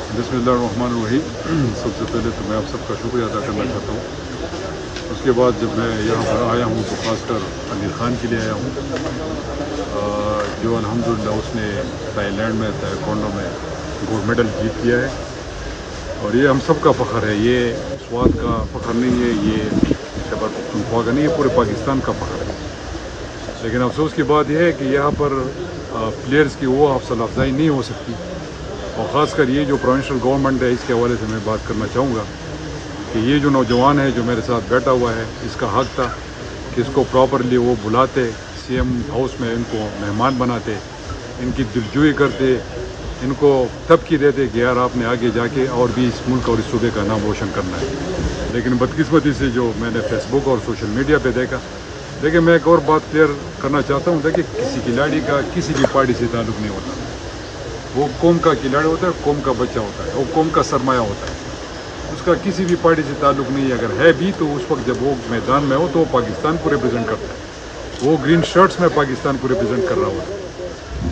बिस्मिल्लाहिर्रहमानिर्रहीम। सबसे पहले तो मैं आप सबका शुक्रिया अदा करना चाहता हूँ। उसके बाद जब मैं यहाँ पर आया हूँ तो ख़ासकर अमीर ख़ान के लिए आया हूँ, जो अल्हम्दुलिल्लाह उसने थाईलैंड में ताइक्वांडो में गोल्ड मेडल जीत लिया है, और ये हम सब का फ़ख्र है। ये स्वात का फ़ख्र नहीं है, ये खैबर पख्तूनख्वा का नहीं है, पूरे पाकिस्तान का फ़ख्र है। लेकिन अफसोस की बात यह है कि यहाँ पर प्लेयर्स की वो हौसला अफजाई नहीं हो सकती, और ख़ासकर ये जो प्रोविंशियल गवर्नमेंट है, इसके हवाले से मैं बात करना चाहूँगा कि ये जो नौजवान है जो मेरे साथ बैठा हुआ है, इसका हक़ था कि इसको प्रॉपरली वो बुलाते, सीएम हाउस में इनको मेहमान बनाते, इनकी दिलजोई करते, इनको तबकी देते कि यार आपने आगे जाके और भी इस मुल्क और इस सूबे का नाम रोशन करना है। लेकिन बदकिस्मती से जो मैंने फेसबुक और सोशल मीडिया पे देखा, देखिए मैं एक और बात क्लियर करना चाहता हूँ, देखिए किसी खिलाड़ी का किसी भी पार्टी से ताल्लुक़ नहीं होता। वो कौम का खिलाड़ी होता है, कौम का बच्चा होता है, वो कौम का सरमाया होता है, उसका किसी भी पार्टी से ताल्लुक़ नहीं है। अगर है भी तो उस वक्त जब वो मैदान में हो तो वो पाकिस्तान को रिप्रेजेंट करता है, वो ग्रीन शर्ट्स में पाकिस्तान को रिप्रेजेंट कर रहा होता है।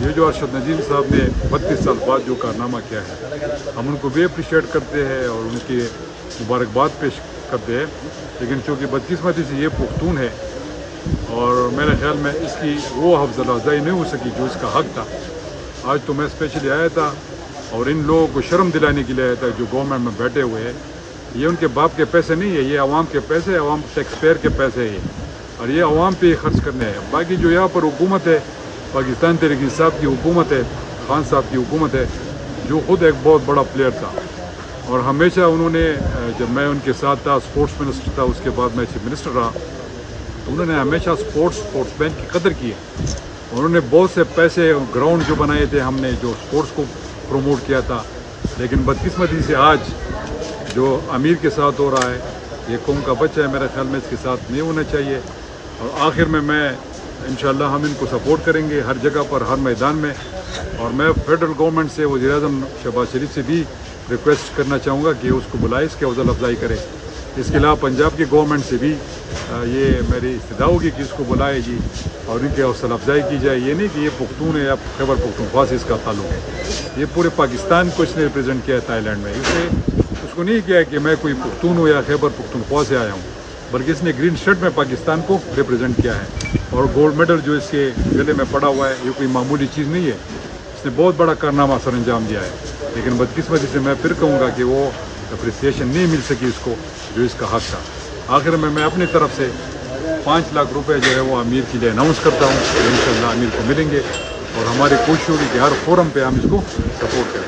ये जो अरशद नजीम साहब ने 32 साल बाद जो कारनामा किया है, हम उनको भी अप्रिशिएट करते हैं और उनकी मुबारकबाद पेश करते हैं। लेकिन चूँकि बदकिस्मती से ये पुख्तून है और मेरे ख्याल में इसकी वो हौसला अफजाई नहीं हो सकी जो इसका हक़ था। आज तो मैं स्पेशली आया था और इन लोगों को शर्म दिलाने के लिए आया था जो गवर्नमेंट में बैठे हुए हैं। ये उनके बाप के पैसे नहीं है, ये आवाम के पैसे, आवाम टैक्स पेयर के पैसे हैं, और ये आवाम पे खर्च करने हैं। बाकी जो यहाँ पर हुकूमत है, पाकिस्तान तहरीक इंसाफ की हुकूमत है, खान साहब की हुकूमत है, जो ख़ुद एक बहुत बड़ा प्लेयर था, और हमेशा उन्होंने, जब मैं उनके साथ था, स्पोर्ट्स मिनिस्टर था, उसके बाद मैं चीफ मिनिस्टर रहा, तो उन्होंने हमेशा स्पोर्ट्समैन की कदर की है। उन्होंने बहुत से पैसे, ग्राउंड जो बनाए थे हमने, जो स्पोर्ट्स को प्रमोट किया था। लेकिन बदकिस्मती से आज जो अमीर के साथ हो रहा है, ये कौम का बच्चा है, मेरे ख्याल में इसके साथ नहीं होना चाहिए। और आखिर में मैं इंशाल्लाह हम इनको सपोर्ट करेंगे हर जगह पर, हर मैदान में। और मैं फेडरल गवर्नमेंट से, वज़ीर-ए-आज़म शहबाज शरीफ से भी रिक्वेस्ट करना चाहूँगा कि उसको बुलाए, इसकी हौसला अफजाई करे। इसके अलावा पंजाब की गवर्नमेंट से भी ये मेरी इस्तदा होगी कि इसको बुलाए जी और इनकी हौसला अफजाई की जाए। ये नहीं कि ये पुख्तून है या खैबर पख्तूनख्वा से इसका ताल्लुक है, ये पूरे पाकिस्तान को इसने रिप्रेजेंट किया है थाईलैंड में। इसने उसको नहीं किया कि मैं कोई पुख्तून हूँ या खैबर पख्तूनख्वा से आया हूँ, बल्कि इसने ग्रीन शर्ट में पाकिस्तान को रिप्रेजेंट किया है। और गोल्ड मेडल जो इसके गले में पड़ा हुआ है, ये कोई मामूली चीज़ नहीं है, इसने बहुत बड़ा कारनामा सर अंजाम दिया है। लेकिन बदकिस्मती से मैं फिर कहूँगा कि वो अप्रिसिएशन नहीं मिल सकी इसको जो इसका हक़ था। आखिर में मैं अपनी तरफ से 5 लाख रुपए जो है वो अमीर के लिए अनाउंस करता हूँ। इंशाअल्लाह अमीर को मिलेंगे और हमारी कोशिश होगी कि हर फोरम पे हम इसको सपोर्ट करें।